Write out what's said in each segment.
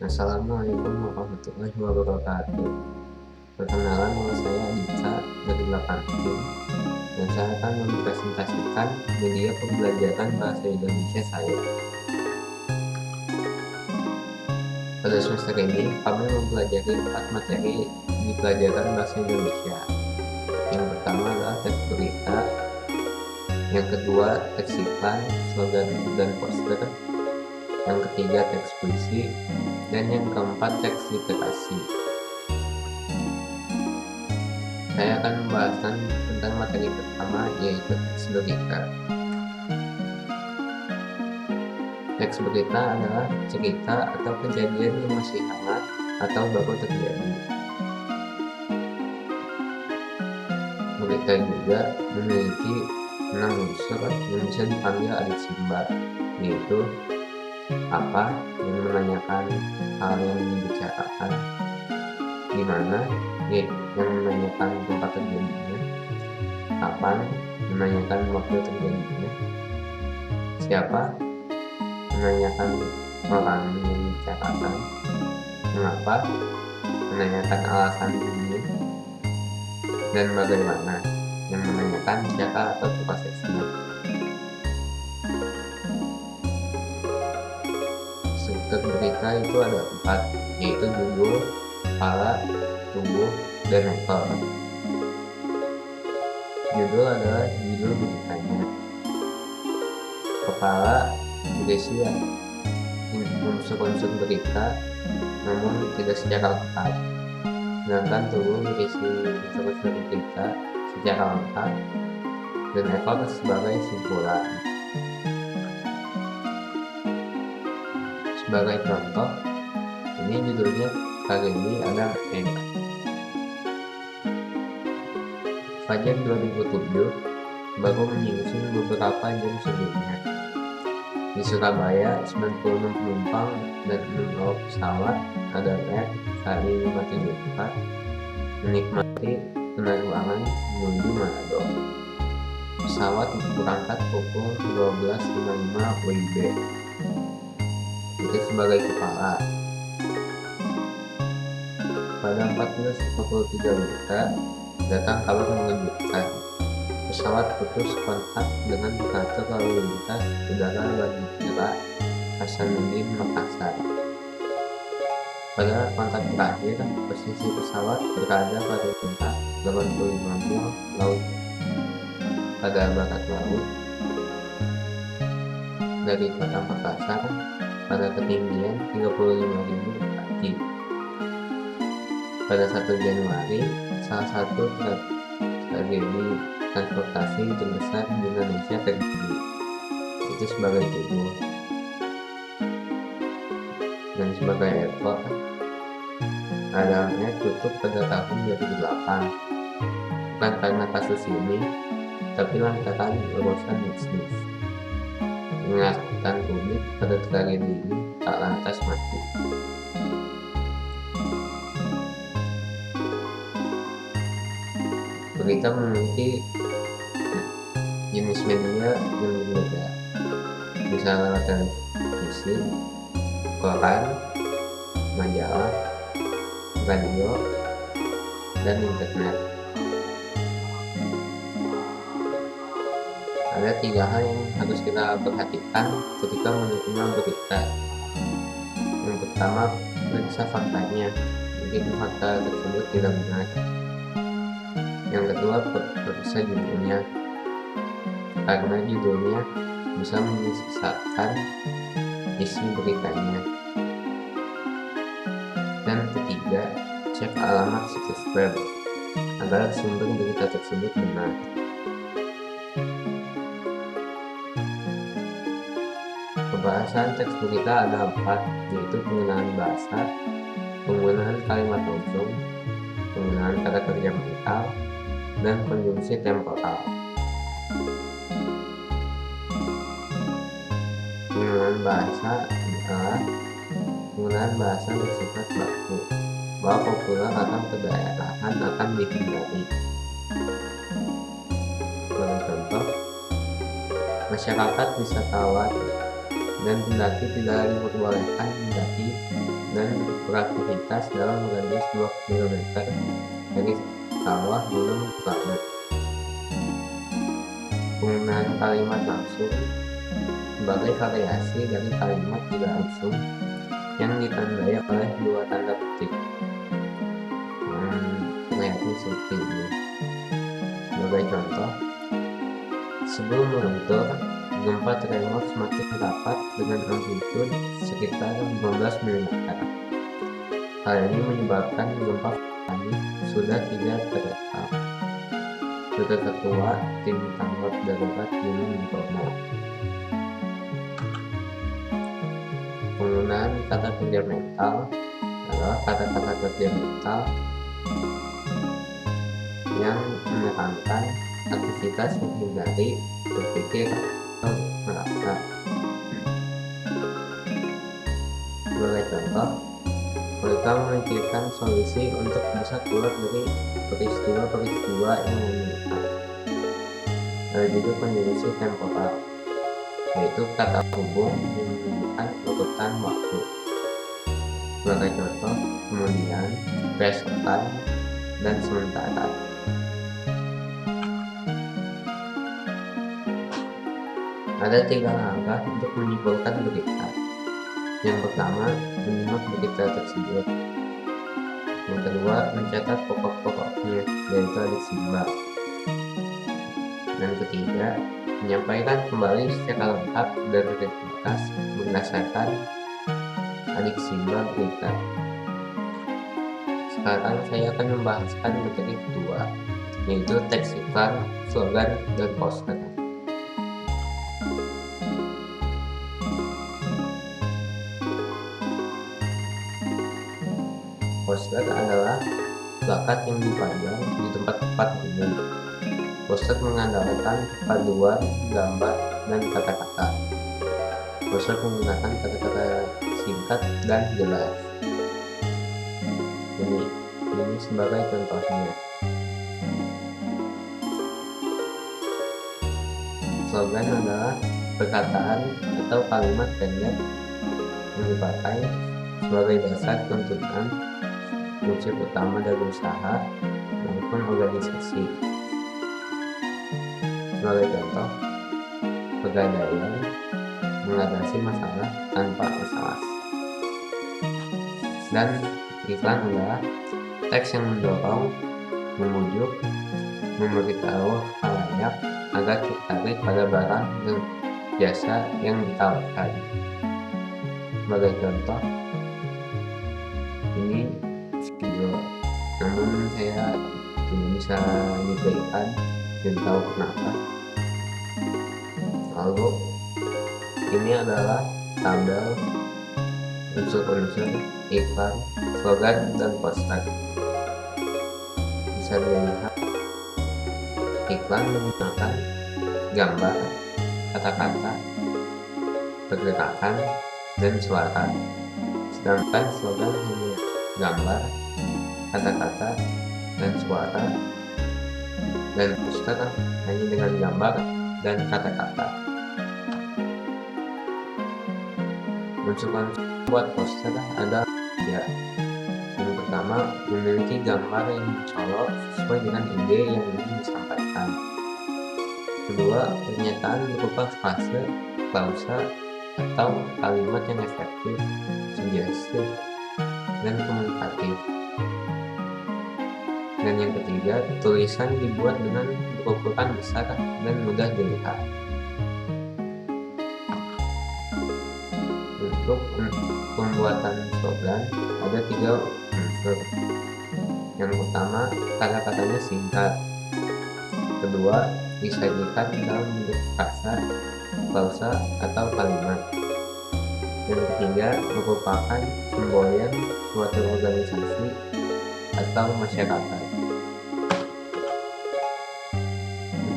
Assalamualaikum warahmatullahi wabarakatuh. Perkenalan, nama saya Adita dari 8 dan saya akan mempresentasikan media pembelajaran bahasa Indonesia saya. Pada semester ini, kami mempelajari 4 materi di pelajaran bahasa Indonesia. Yang pertama adalah teks berita, yang kedua teks iklan, slogan, dan poster, yang ketiga teks puisi, dan yang keempat teks literasi. Saya akan membahaskan tentang materi pertama, yaitu teks berita. Teks berita adalah cerita atau kejadian yang masih hangat atau baru terjadi. Berita juga memiliki 6 unsur yang bisa dipanggil aditsimba, yaitu apa, yang menanyakan hal yang dibicarakan, di mana, yang menanyakan tempat terjadinya, kapan, menanyakan waktu terjadinya, siapa, menanyakan orang yang dibicarakan, mengapa, menanyakan alasannya, dan bagaimana, yang menanyakan cara atau prosesnya. Struktur berita itu ada 4, yaitu judul, kepala, tubuh, dan ekor. Judul adalah judul beritanya. Kepala berisi unsur-unsur berita, namun tidak secara lengkap. Sedangkan tubuh berisi unsur-unsur berita secara lengkap, dan ekor sebagai simpulan. Sebagai contoh, ini judulnya kali ini ada Meg. Fajar 2007 baru menyusun beberapa jam sebelumnya. Di Surabaya, 96 penumpang dan 6 awak pesawat ada Meg KI574 menikmati penerbangan menuju Manado. Pesawat berangkat pukul 12.55 WIB. Itu sebagai kepala. Pada 14.53 WIB datang kabar mengejutkan. Pesawat putus kontak dengan pengatur lalu lintas udara Bandara Hasanuddin Makassar. Pada kontak terakhir, posisi pesawat berada pada jarak 85 mil laut pada barat laut dari kota Makassar pada ketinggian 35.000 kaki. Pada 1 Januari, salah satu tragedi transportasi terbesar di Indonesia terjadi, itu sebagai tubuh. Dan sebagai ekor, adanya tutup pada tahun 2008, bukan karena kasus ini, tapi lantaran urusan bisnis. Mengingatkan publik pada tragedi ini tak lantas mati. Berita memiliki jenis media yang berbeda, bisa lewat televisi, koran, majalah, radio, dan internet. Ada 3 hal yang harus kita perhatikan ketika menerima berita. Yang pertama, periksa faktanya, mungkin fakta tersebut tidak benar. Yang kedua, periksa judulnya, karena judulnya bisa menyisakan isi beritanya. Dan ketiga, cek alamat situs web agar sumber berita tersebut benar. Pembahasan teks berita ada 4, yaitu penggunaan bahasa, penggunaan kalimat langsung, penggunaan kata kerja mental, dan konjungsi temporal. Penggunaan bahasa adalah penggunaan bahasa bersifat baku, bahwa populer atau kedaerahan akan dihindari. Sebagai contoh, masyarakat wisatawan dan pendaki tidak diperbolehkan mendaki dan beraktivitas dalam radius 2 km dari kawah gunung planet. Penggunaan kalimat langsung sebagai variasi dari kalimat tidak langsung yang ditandai oleh dua tanda petik terlihatnya seperti ini. Sebagai contoh, sebelum meluntur, gempa tremor semakin rapat dengan amplitude sekitar 15 mm. Hal ini menyebabkan gempa vulkanik sudah tidak terekam. Ketua Tim Tanggap Darurat Gunung Bromo. Penggunaan kata kerja mental adalah kata-kata kerja mental yang menekankan aktivitas menghindari berpikir atau merasa. Sebagai contoh, mereka memikirkan solusi untuk bisa keluar dari peristiwa-peristiwa yang memilukan. Ada juga konjungsi temporal, yaitu kata hubung yang menunjukkan urutan waktu. Sebagai contoh, kemudian, besokan, dan sementara. Ada 3 langkah untuk menyimpulkan berita. Yang pertama, menyimak berita tersebut. Yang kedua, mencatat pokok-pokoknya, yaitu adik simbol. Dan ketiga, menyampaikan kembali secara lengkap dan ringkas berdasarkan adik simbol berita. Sekarang saya akan membahaskan materi kedua, yaitu teks iklan, slogan, dan poster. Poster adalah plakat yang dipajang di tempat-tempat umum. Poster mengandalkan paduan gambar dan kata-kata. Poster menggunakan kata-kata singkat dan jelas. Ini sebagai contohnya. Slogan adalah perkataan atau kalimat pendek yang dipakai sebagai dasar tuntutan prinsip utama dari usaha maupun organisasi. Sebagai contoh, pegadaian mengatasi masalah tanpa masalah. Dan iklan adalah teks yang mendorong, memujuk, memberitahu khalayak agar tertarik pada barang dan jasa yang ditawarkan. Sebagai contoh, ini video, namun saya belum bisa diberikan dan tahu kenapa. Lalu ini adalah tabel unsur-unsur iklan, slogan, dan poster. Bisa dilihat iklan menggunakan gambar, kata-kata, pergerakan, dan suara. Sedangkan slogan hanya gambar, kata-kata, dan suara, dan poster hanya dengan gambar dan kata-kata. Unsur-unsur buat poster ada 3. Yang pertama, memiliki gambar yang mencolok sesuai dengan ide yang ingin disampaikan. Kedua, pernyataan berupa frase, klausa, atau kalimat yang efektif, sugestif, dan komunikatif. Dan yang ketiga, tulisan dibuat dengan berukuran besar dan mudah dilihat. Untuk pembuatan slogan ada 3 unsur. Yang pertama, kata-katanya singkat. Kedua, disajikan dalam bentuk frasa, klausa, atau kalimat. Yang ketiga, merupakan semboyan suatu organisasi atau masyarakat.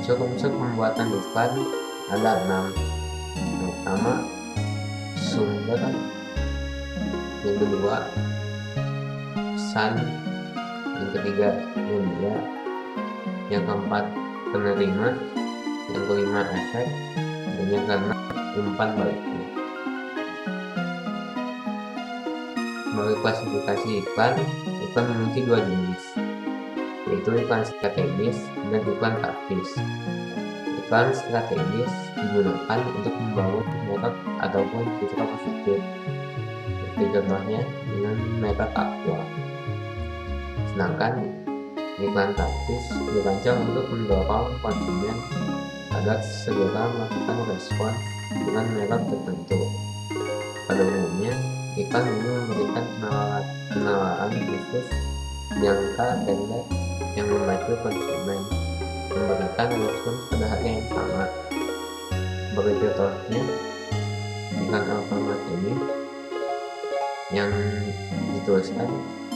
Unsur-unsur pembuatan iklan ada 6. Yang pertama, sumber. Yang kedua, pesan. Yang ketiga, media. Yang keempat, penerima. Yang kelima, efek. Dan yang keenam, umpan baliknya. Sebagai klasifikasi iklan memiliki dua jenis, yaitu iklan strategis dan iklan taktis. Iklan strategis digunakan untuk membangun merek ataupun citra positif, seperti contohnya dengan merek Aqua. Sedangkan iklan taktis dirancang untuk mendorong konsumen agar segera melakukan respons dengan merek tertentu. Pada umumnya, iklan ini memberikan penawaran khusus jangka pendek yang memacu konsumen memberikan respons pada harga yang sama. Sebagai contohnya, iklan Alfamart ini yang dituliskan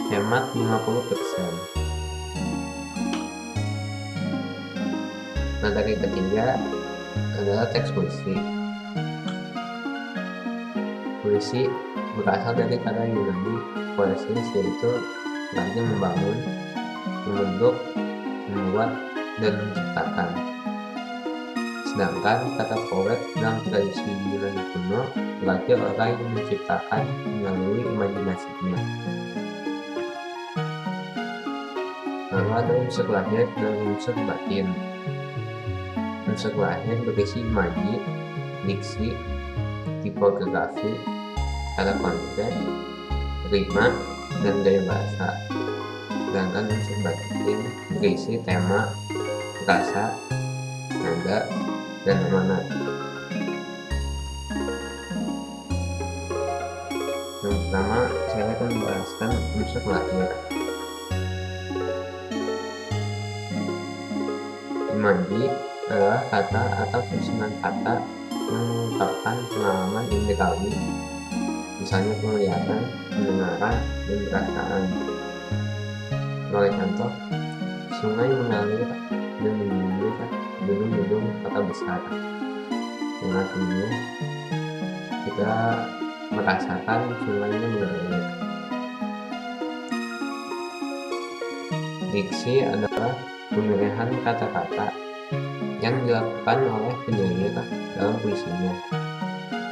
hemat 50%. Materi ketiga adalah teks puisi. Puisi berasal dari kata Yunani poesis, yaitu berarti membangun, membentuk, membuat, dan menciptakan. Sedangkan kata poet dalam tradisi Yunani kuno berarti orang yang menciptakan melalui imajinasinya. Lalu ada unsur lahir dan unsur batin. Unsur lahir berisi imaji, diksi, tipografi, kata konkret, rima, dan gaya bahasa. Sedangkan unsur batin berisi tema, rasa, nada, dan amanat. Yang pertama, saya akan membahaskan unsur lahir. Imaji adalah kata atau susunan kata yang mengungkapkan pengalaman indrawi, misalnya penglihatan, pendengaran, dan perasaan. Sebagai contoh, sungai mengalir dan menyindir gedung-gedung kota besar, yang artinya kita merasakan sungainya mengalir. Diksi adalah pemilihan kata-kata yang dilakukan oleh penyair dalam puisinya.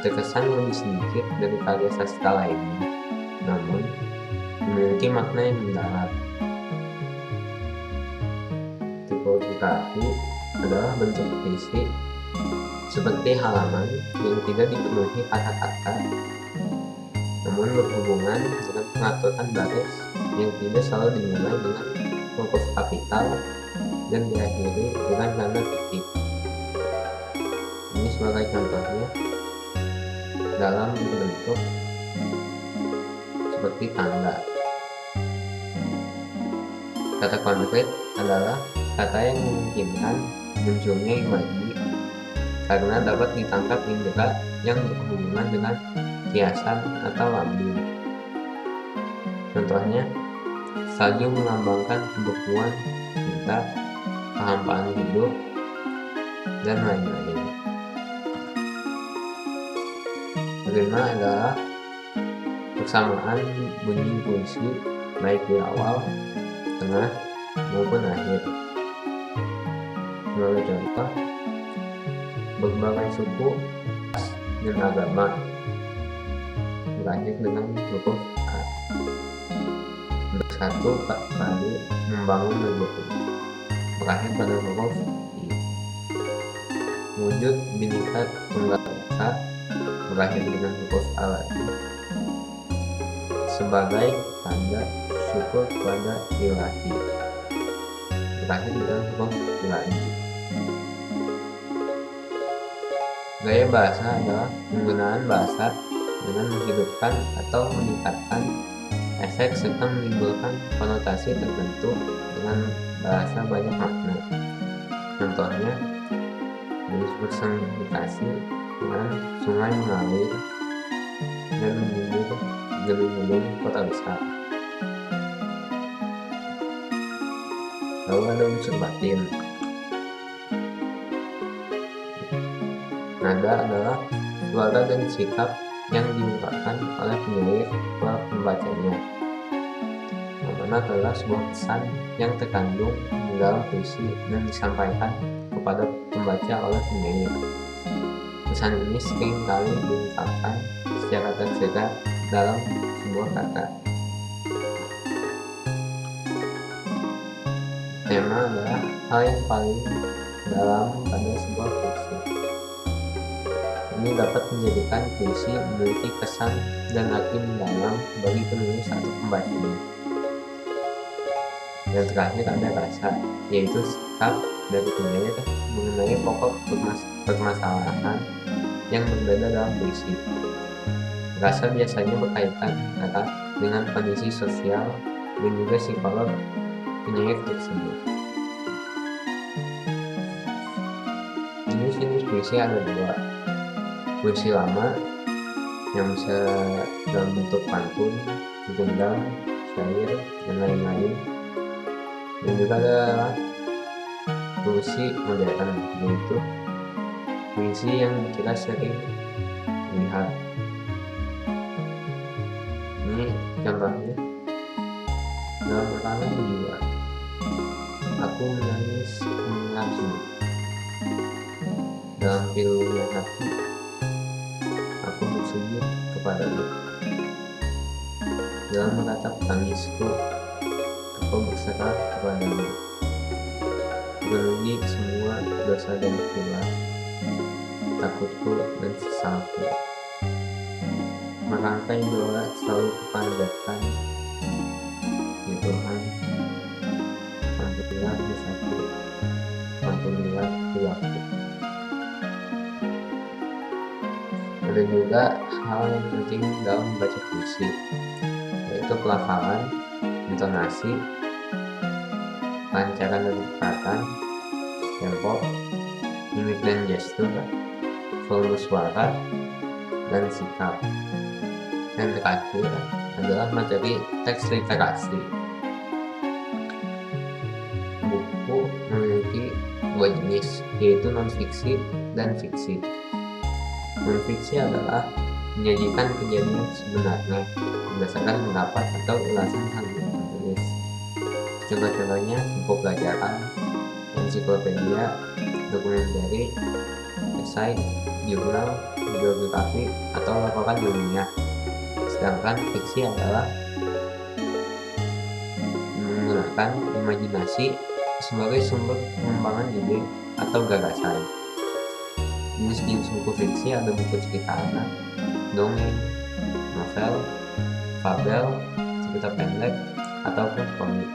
Terkesan lebih sedikit dari karya sastra lainnya, namun memiliki makna yang mendalam. Tipografi adalah bentuk puisi seperti halaman yang tidak dipenuhi kata-kata, namun berhubungan dengan pengaturan baris yang tidak selalu dimulai dengan huruf kapital dan diakhiri dengan tanda titik. Ini sebagai contohnya dalam bentuk seperti tanda. Kata konkret adalah kata yang memungkinkan munculnya imaji karena dapat ditangkap indera yang berhubungan dengan kiasan atau lambung. Contohnya, salju melambangkan kebekuan, cinta, kehampaan hidup, dan lain-lain. Rima adalah persamaan bunyi puisi baik di awal, tengah, maupun akhir. Sebagai contoh, berbagai suku, ras, dan agama berakhir dengan huruf A. Bersatu padu membangun negeri berakhir pada huruf I. Wujud Bhinneka Tunggal Ika berakhir dengan huruf A lagi, sebagai tanda syukur kepada Ilahi berakhir dengan huruf I lagi. Gaya bahasa adalah penggunaan bahasa dengan menghidupkan atau meningkatkan efek serta menimbulkan konotasi tertentu dengan bahasa banyak makna. Contohnya, dipersonifikasi dengan sungai mengalir dan menyindir gedung-gedung kota besar. Lalu ada unsur batin. Nada adalah suara dan sikap yang diungkapkan oleh penyair ke pembacanya. Amanat adalah sebuah pesan yang terkandung di dalam puisi dan disampaikan kepada pembaca oleh penyair. Pesan ini sering kali diungkapkan secara tersirat dalam sebuah kata. tema adalah hal yang paling dalam pada sebuah puisi. Ini dapat menjadikan puisi memiliki kesan dan arti mendalam bagi penulis atau pembacanya. Yang terakhir ada rasa, yaitu sikap dari penyair mengenai pokok permasalahan yang berbeda dalam puisi. Rasa biasanya berkaitan erat dengan kondisi sosial dan juga psikolog penyair tersebut. Jenis puisi ada dua. Puisi lama yang bisa dalam bentuk pantun, gendang, syair, dan lain-lain. Dan juga ada puisi modern, yaitu puisi yang kita sering lihat. Ini contohnya dalam Rekaman Jiwa. Aku menangis mengingatmu. Dalam pilunya hati, aku bersujud kepadamu. Dalam menatap tangisku, aku berserah kepadamu. Memenuhi semua dosa dan hilang, takutku dan sesalku. Merangkai doa selalu kupanjatkan, ya Tuhan, ampunilah dosaku, ampunilah doaku. Ada juga hal yang penting dalam membaca puisi, yaitu pelafalan, intonasi, lancaran dan tepatan, tempo, mimik dan gestur, volume suara, dan sikap. Yang terakhir adalah materi teks literasi. Buku memiliki dua jenis, yaitu non-fiksi dan fiksi. Non-fiksi adalah menyajikan kejadian sebenarnya berdasarkan pendapat atau ulasan sang penulis. Contoh-contohnya buku pelajaran, ensiklopedia, dokumenter, esai, jurnal, biografi, atau laporan ilmiah. Sedangkan fiksi adalah menggunakan imajinasi sebagai sumber pengembangan ide atau gagasan. Jenis-jenis buku fiksi ada buku cerita anak, dongeng, novel, fabel, cerita pendek, ataupun komik.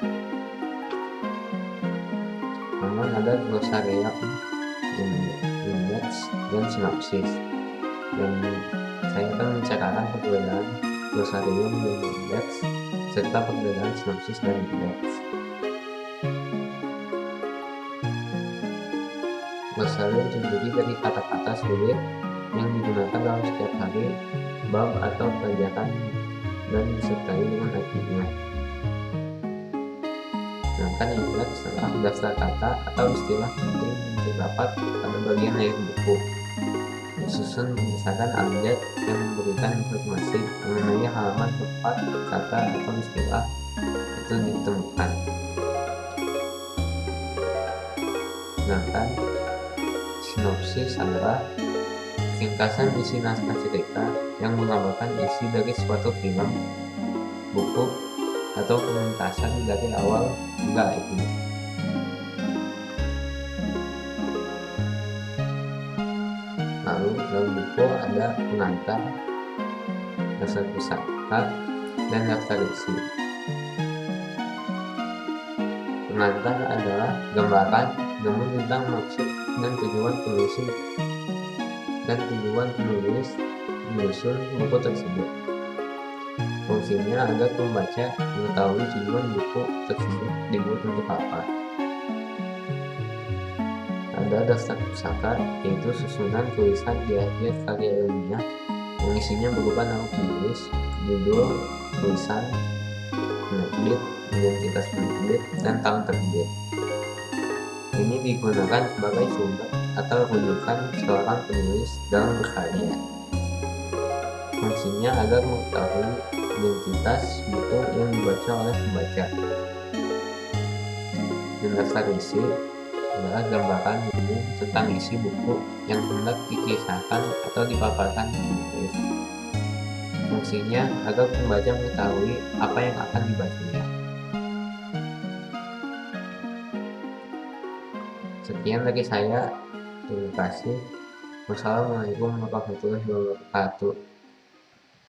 Namun ada glosaria, indeks, dan sinopsis. Dan saya akan menceritakan perbedaan glosarium dan indeks serta perbedaan sinopsis dan indeks. Glosarium terdiri dari kata-kata sulit yang digunakan dalam setiap hari, bab atau pelajaran dan disertai dengan artinya. Sedangkan indeks adalah daftar kata atau istilah penting yang terdapat pada bagian akhir buku, disusun berdasarkan abjad yang memberikan informasi mengenai halaman tempat kata atau istilah itu ditemukan. Sedangkan sinopsis adalah ringkasan isi naskah cerita yang menggambarkan isi dari suatu film, buku, atau pementasan dari awal hingga akhir. Lalu dalam buku ada pengantar, dasar pusaka, dan daftar isi. Pengantar adalah gambaran namun tentang maksud dan tujuan penulis menyusun buku tersebut. Fungsinya agar pembaca mengetahui tujuan buku tersebut dibuat untuk apa. Ada daftar pusaka, yaitu susunan tulisan di akhir karya ilmiah yang isinya berupa nama penulis, judul tulisan, penerbit, identitas penerbit, dan tahun terbit. Ini digunakan sebagai sumber atau rujukan seorang penulis dalam berkarya. Fungsinya agar mengetahui identitas buku yang dibaca oleh pembaca. Dan daftar isi adalah gambaran umum tentang isi buku yang hendak dikisahkan atau dipaparkan penulis. Fungsinya agar pembaca mengetahui apa yang akan dibacanya. Sekian dari saya. Terima kasih. Wassalamualaikum warahmatullahi wabarakatuh.